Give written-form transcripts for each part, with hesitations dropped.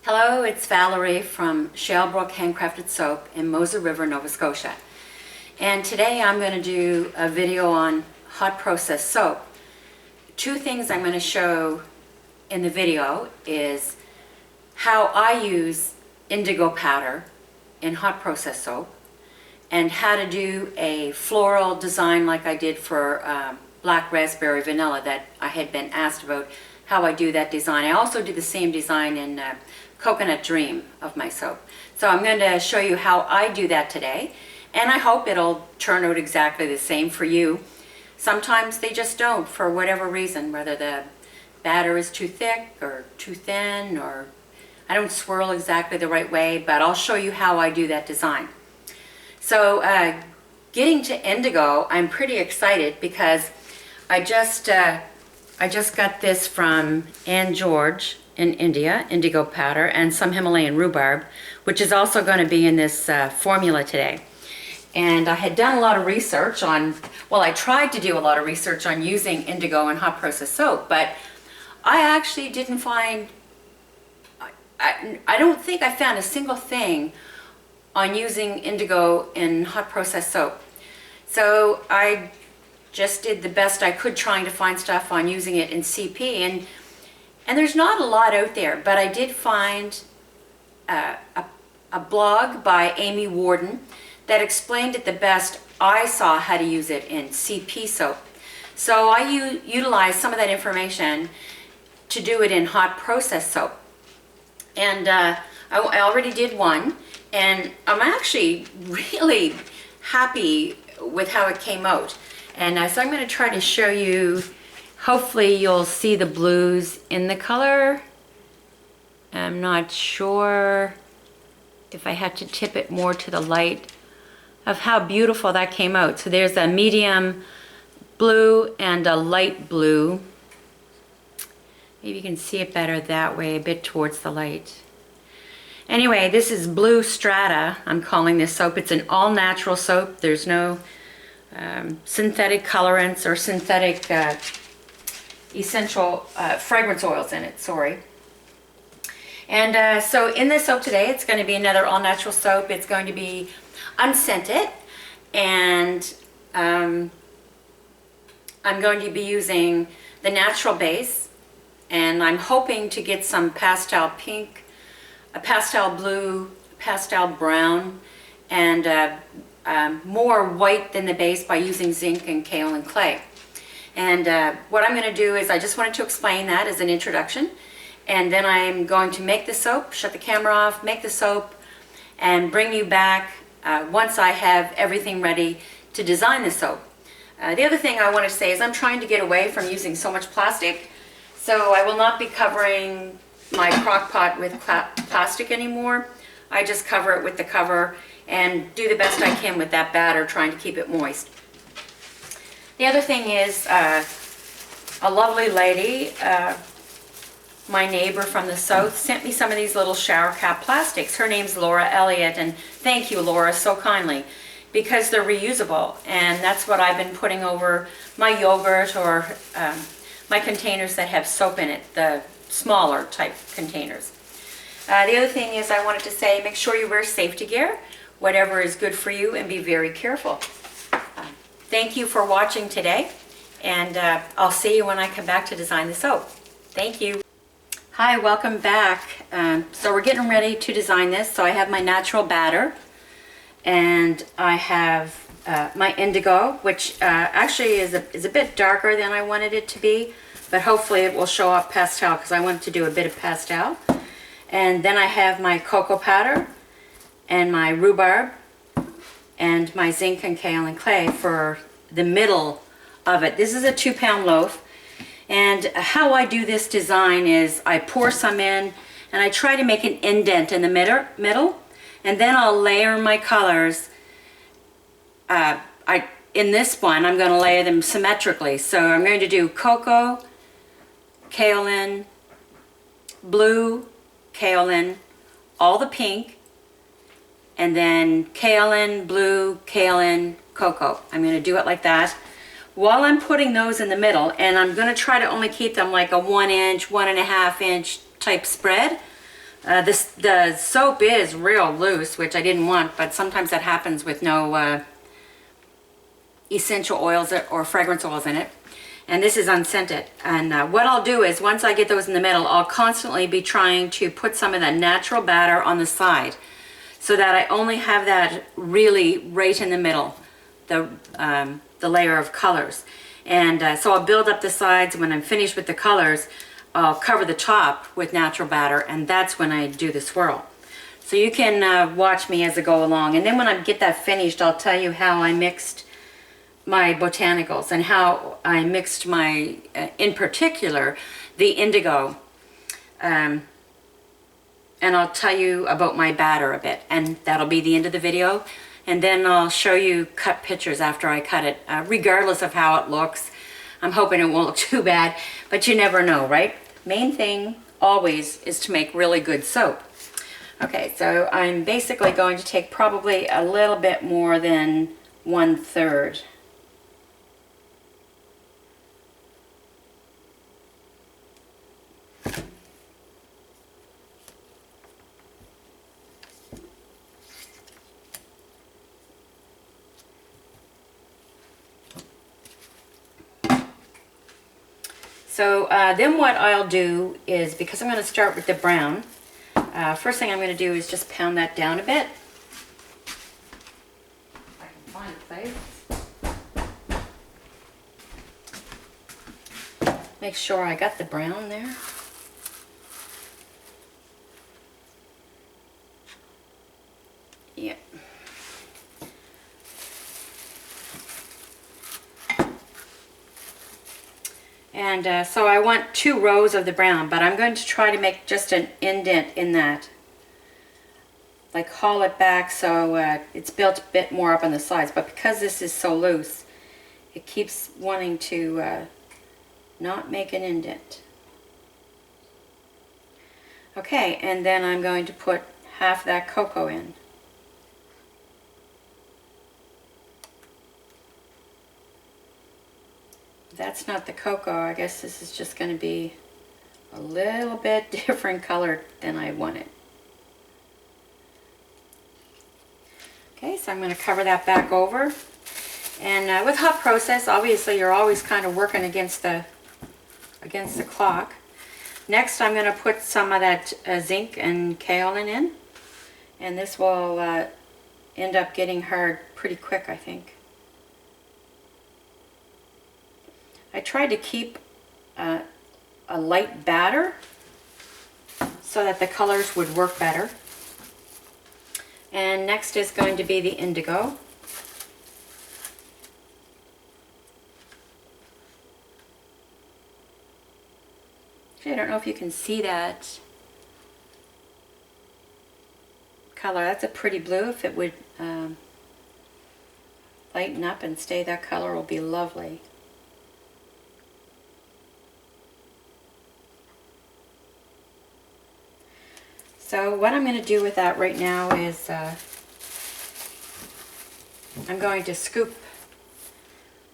Hello, it's Valerie from Shalebrook Handcrafted Soap in Moser River, Nova Scotia. And today I'm going to do a video on hot process soap. Two things I'm going to show in the video is how I use indigo powder in hot process soap and how to do a floral design like I did for black raspberry vanilla that I had been asked about how I do that design. I also do the same design in Coconut Dream of my soap. So I'm going to show you how I do that today, and I hope it'll turn out exactly the same for you. Sometimes they just don't, for whatever reason, whether the batter is too thick or too thin, or I don't swirl exactly the right way, but I'll show you how I do that design. So getting to indigo, I'm pretty excited because I just got this from Ann George in India, indigo powder, and some Himalayan rhubarb, which is also going to be in this formula today. And I had done a lot of research on, well, I tried to do a lot of research on using indigo in hot process soap, but I actually didn't find, I don't think I found a single thing on using indigo in hot process soap. So I just did the best I could trying to find stuff on using it in CP, and there's not a lot out there, but I did find a blog by Amy Warden that explained it the best I saw how to use it in CP soap. So I utilized some of that information to do it in hot process soap. And I already did one, and I'm actually really happy with how it came out. And so I'm going to try to show you, hopefully you'll see the blues in the color. I'm not sure if I had to tip it more to the light of how beautiful that came out. So there's a medium blue and a light blue. Maybe you can see it better that way, a bit towards the light. Anyway, this is Blue Strata, I'm calling this soap. It's an all-natural soap. There's no synthetic colorants or synthetic essential fragrance oils in it, sorry. And so in this soap today, it's going to be another all-natural soap. It's going to be unscented, and I'm going to be using the natural base, and I'm hoping to get some pastel pink, a pastel blue, pastel brown, and more white than the base by using zinc and kaolin clay. And what I'm going to do is I just wanted to explain that as an introduction, and then I'm going to make the soap, shut the camera off, make the soap, and bring you back once I have everything ready to design the soap. The other thing I want to say is I'm trying to get away from using so much plastic, so I will not be covering my crock pot with plastic anymore. I just cover it with the cover and do the best I can with that batter, trying to keep it moist. The other thing is a lovely lady, my neighbor from the south, sent me some of these little shower cap plastics. Her name's Laura Elliott, and thank you, Laura, so kindly, because they're reusable, and that's what I've been putting over my yogurt or my containers that have soap in it, the smaller type containers. The other thing is I wanted to say, make sure you wear safety gear, whatever is good for you, and be very careful. Thank you for watching today, and I'll see you when I come back to design the soap. Thank you. Hi, welcome back. So we're getting ready to design this. So I have my natural batter, and I have my indigo, which actually is a bit darker than I wanted it to be, but hopefully it will show up pastel because I wanted to do a bit of pastel. And then I have my cocoa powder and my rhubarb and my zinc and kaolin clay for the middle of it. This is a 2-pound loaf, and how I do this design is I pour some in and I try to make an indent in the middle, and then I'll layer my colors. In this one I'm going to layer them symmetrically, so I'm going to do cocoa, kaolin, blue, kaolin, all the pink, and then kaolin, blue, kaolin, cocoa. I'm going to do it like that while I'm putting those in the middle, and I'm going to try to only keep them like a 1 inch, 1.5 inch type spread The soap is real loose, which I didn't want, but sometimes that happens with no essential oils or fragrance oils in it. And this is unscented. And what I'll do is, once I get those in the middle, I'll constantly be trying to put some of that natural batter on the side so that I only have that really right in the middle, the layer of colors. And so I'll build up the sides. When I'm finished with the colors, I'll cover the top with natural batter, and that's when I do the swirl. So you can watch me as I go along. And then when I get that finished, I'll tell you how I mixed my botanicals and how I mixed my, in particular, the indigo. And I'll tell you about my batter a bit, and that'll be the end of the video. And then I'll show you cut pictures after I cut it, regardless of how it looks. I'm hoping it won't look too bad, but you never know, right? Main thing always is to make really good soap. Okay, so I'm basically going to take probably a little bit more than 1/3. So then what I'll do is, because I'm going to start with the brown, first thing I'm going to do is just pound that down a bit. If I can find a place. Make sure I got the brown there. Yep. And so I want 2 rows of the brown, but I'm going to try to make just an indent in that. Like haul it back so it's built a bit more up on the sides. But because this is so loose, it keeps wanting to not make an indent. Okay, and then I'm going to put half that cocoa in. That's not the cocoa. I guess this is just going to be a little bit different color than I wanted. Okay, so I'm going to cover that back over. And with hot process, obviously you're always kind of working against the clock. Next, I'm going to put some of that zinc and kaolin in, and this will end up getting hard pretty quick, I think. I tried to keep a light batter so that the colors would work better. And next is going to be the indigo. Actually, I don't know if you can see that color. That's a pretty blue. If it would lighten up and stay that color, will be lovely. So what I'm going to do with that right now is I'm going to scoop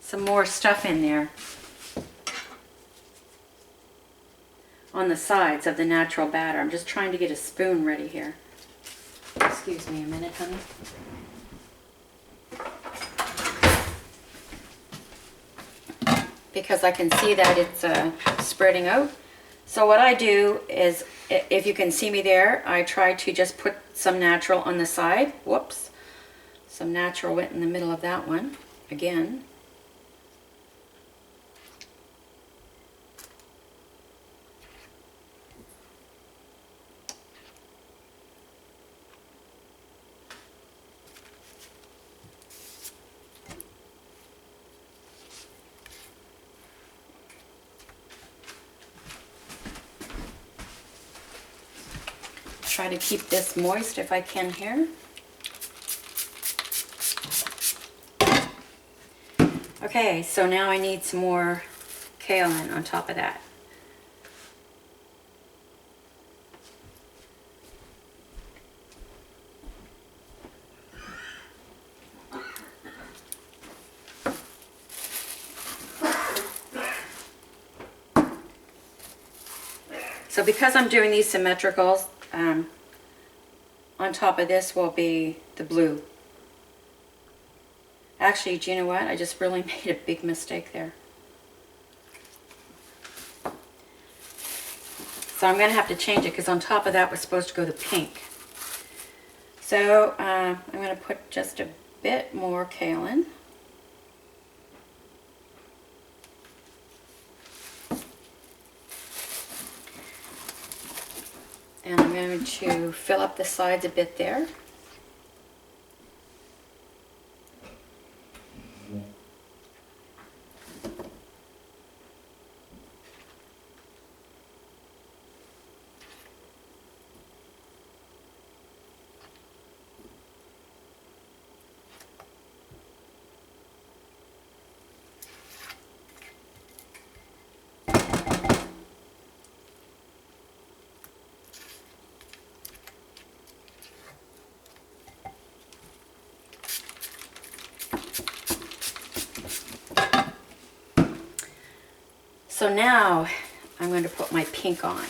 some more stuff in there on the sides of the natural batter. I'm just trying to get a spoon ready here. Excuse me a minute, honey. Because I can see that it's spreading out. So what I do is, if you can see me there, I try to just put some natural on the side. Whoops. Some natural went in the middle of that one. Again. Try to keep this moist if I can here. Okay, so now I need some more kaolin on top of that. So because I'm doing these symmetricals, on top of this will be the blue. Actually, do you know what? I just really made a big mistake there. So I'm going to have to change it because on top of that was supposed to go the pink. So I'm going to put just a bit more kaolin. And I'm going to fill up the sides a bit there. So now I'm going to put my pink on.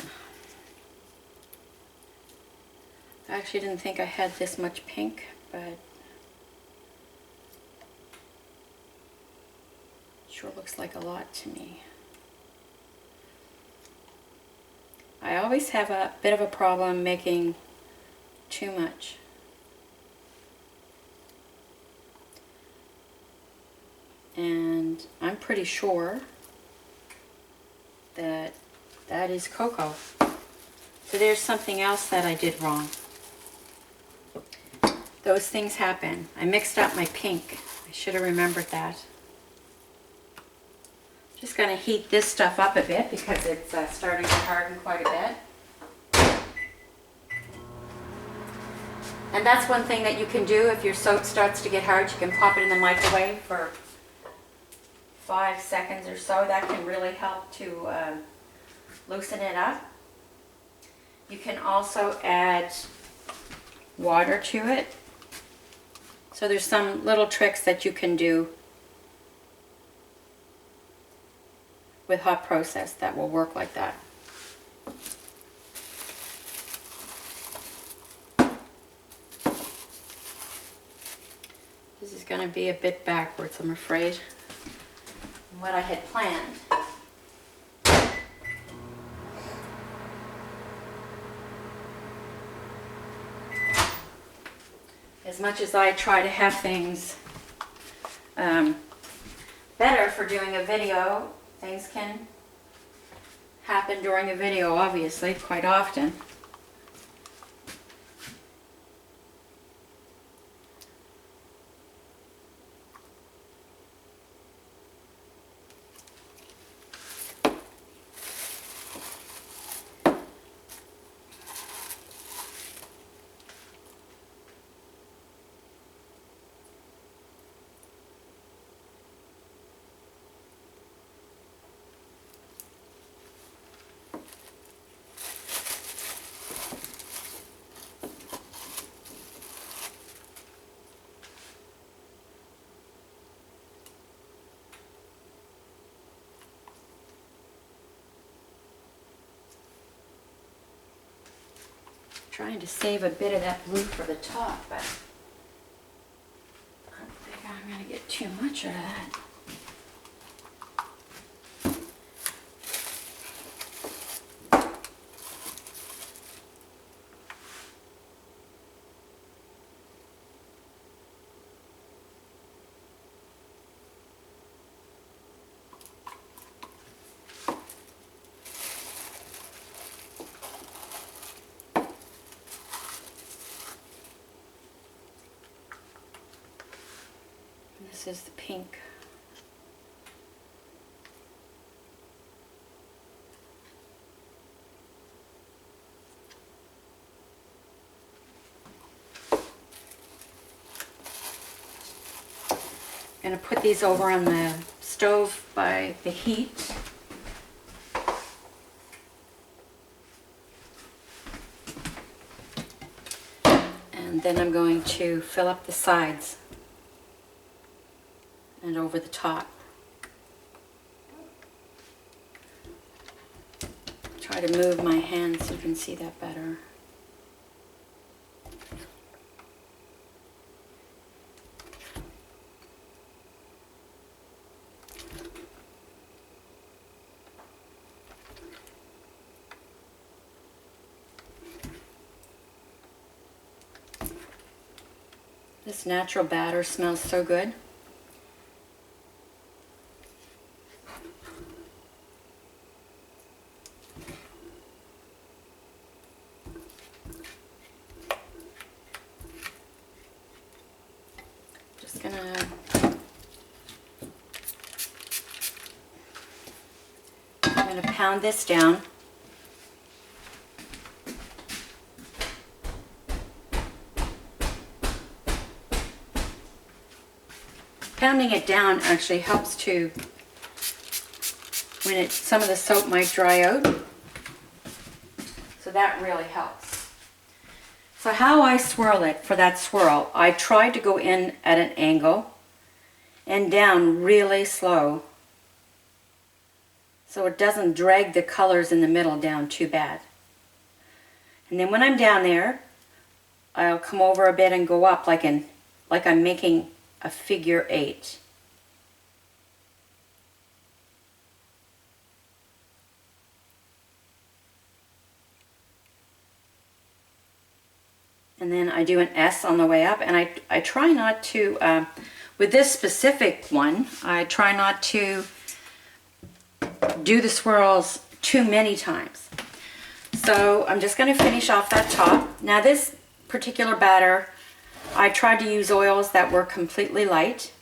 I actually didn't think I had this much pink, but it sure looks like a lot to me. I always have a bit of a problem making too much. And I'm pretty sure that that is cocoa. So there's something else that I did wrong. Those things happen. I mixed up my pink. I should have remembered that. Just going to heat this stuff up a bit because it's starting to harden quite a bit. And that's one thing that you can do if your soap starts to get hard. You can pop it in the microwave for 5 seconds or so. That can really help to loosen it up. You can also add water to it. So there's some little tricks that you can do with hot process that will work like that. This is going to be a bit backwards, I'm afraid, from what I had planned. As much as I try to have things better for doing a video, things can happen during a video, obviously, quite often. Trying to save a bit of that blue for the top, but I don't think I'm going to get too much out of that. This is the pink. I'm going to put these over on the stove by the heat. And then I'm going to fill up the sides and over the top. Try to move my hand so you can see that better. This natural batter smells so good. Just I'm gonna pound this down. Pounding it down actually helps to, when some of the soap might dry out. So that really helps. So how I swirl it for that swirl, I try to go in at an angle and down really slow so it doesn't drag the colors in the middle down too bad. And then when I'm down there, I'll come over a bit and go up like I'm making a figure 8. And then I do an S on the way up, and I try not to, with this specific one, I try not to do the swirls too many times. So I'm just going to finish off that top. Now this particular batter, I tried to use oils that were completely light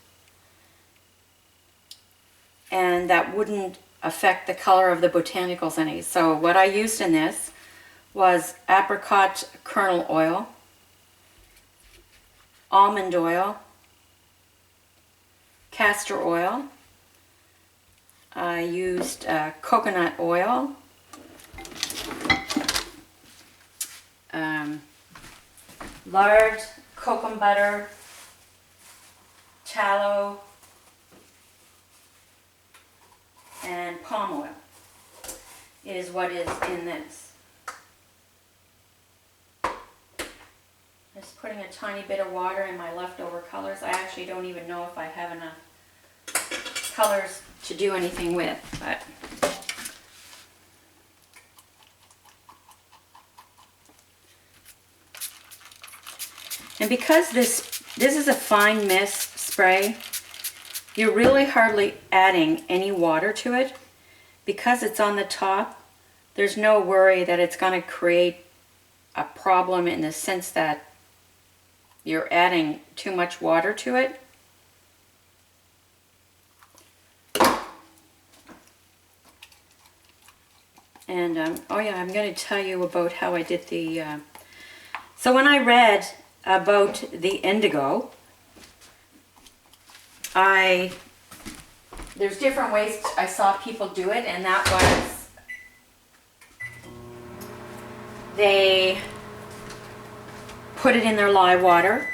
and that wouldn't affect the color of the botanicals any. So what I used in this was apricot kernel oil, almond oil, castor oil. I used coconut oil, lard, Kokum Butter, tallow, and palm oil is what is in this. Just putting a tiny bit of water in my leftover colors. I actually don't even know if I have enough colors to do anything with, but and because this is a fine mist spray, you're really hardly adding any water to it. Because it's on the top, there's no worry that it's going to create a problem in the sense that you're adding too much water to it. And oh yeah, I'm going to tell you about how I did the so when I read about the indigo, there's different ways I saw people do it, and that was they put it in their lye water,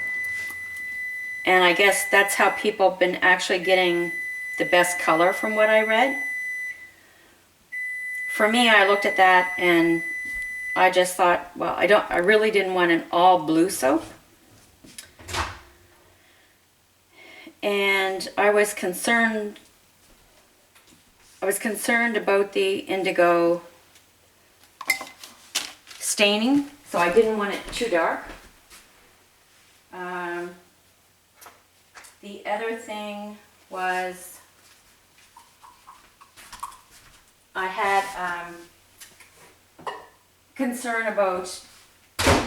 and I guess that's how people have been actually getting the best color from what I read. For me, I looked at that and I just thought, well, I really didn't want an all blue soap. And I was concerned about the indigo staining, so I didn't want it too dark. The other thing was I had concern about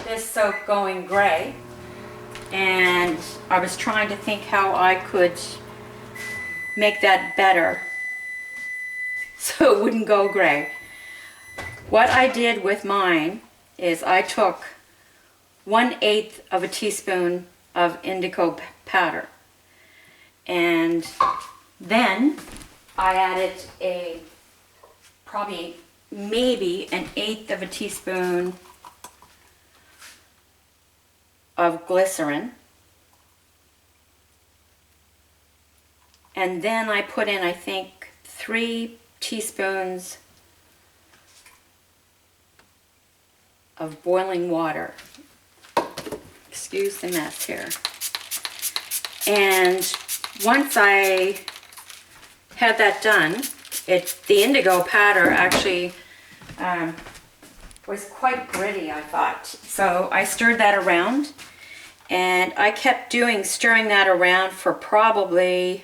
this soap going gray, and I was trying to think how I could make that better so it wouldn't go gray. What I did with mine is I took 1/8 of a teaspoon of indigo powder, and then I added maybe 1/8 of a teaspoon of glycerin, and then I put in, I think, 3 teaspoons of boiling water. Excuse the mess here. And once I had that done, the indigo powder actually was quite gritty, I thought. So I stirred that around, And I kept stirring that around for probably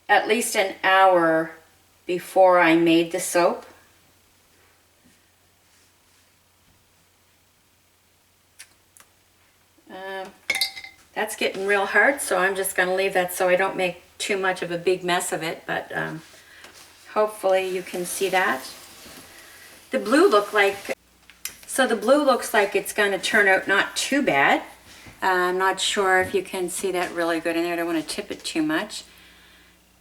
at least an hour before I made the soap. That's getting real hard, so I'm just going to leave that so I don't make too much of a big mess of it, but hopefully you can see that. The blue looks like it's going to turn out not too bad. I'm not sure if you can see that really good in there. I don't want to tip it too much.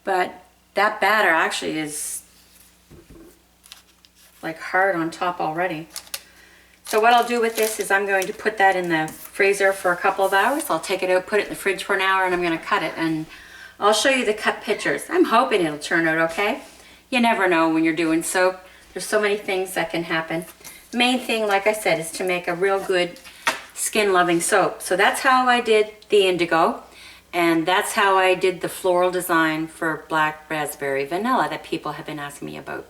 But that batter actually is like hard on top already. So what I'll do with this is I'm going to put that in the freezer for a couple of hours. I'll take it out, put it in the fridge for an hour, and I'm going to cut it. And I'll show you the cut pictures. I'm hoping it'll turn out okay. You never know when you're doing soap. There's so many things that can happen. The main thing, like I said, is to make a real good skin-loving soap. So that's how I did the Indigo. And that's how I did the floral design for black raspberry vanilla that people have been asking me about.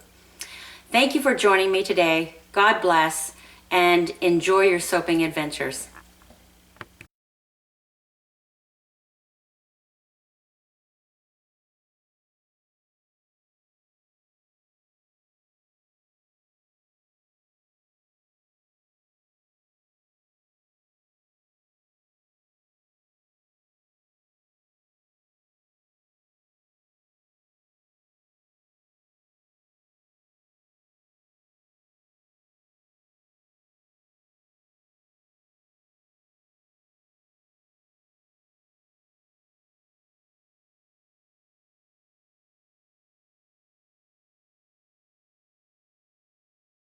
Thank you for joining me today. God bless, and enjoy your soaping adventures.